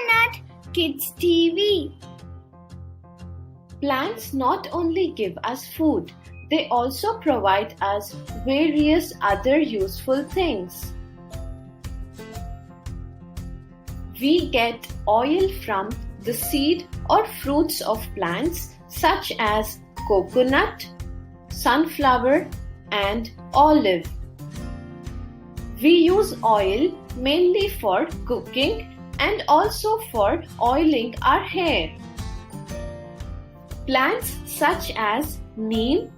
coconut, kids' TV. Plants not only give us food, they also provide us various other useful things. We get oil from the seed or fruits of plants such as coconut, sunflower, and olive. We use oil mainly for cooking and also for oiling our hair. Plants such as neem,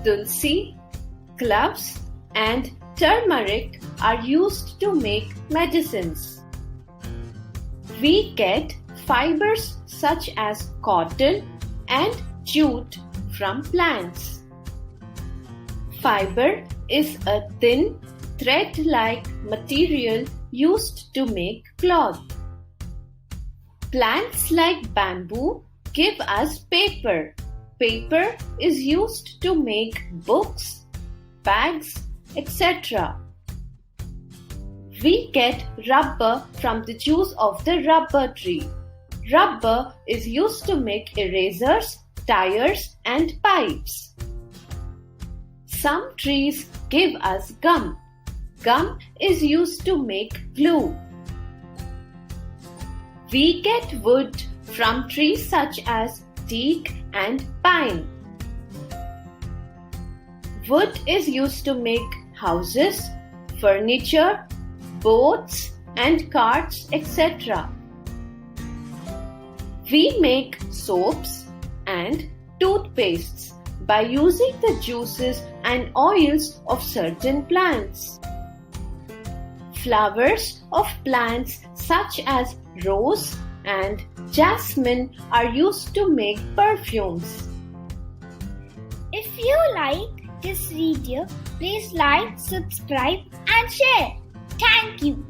tulsi, cloves, and turmeric are used to make medicines. We get fibres such as cotton and jute from plants. Fibre is a thin, thread-like material used to make cloth. Plants like bamboo give us paper. Paper is used to make books, bags, etc. We get rubber from the juice of the rubber tree. Rubber is used to make erasers, tyres, and pipes. Some trees give us gum. Gum is used to make glue. We get wood from trees such as teak and pine. Wood is used to make houses, furniture, boats, and carts, etc. We make soaps and toothpastes by using the juices and oils of certain plants. Flowers of plants such as rose and jasmine are used to make perfumes. If you like this video, please like, subscribe and share. Thank you.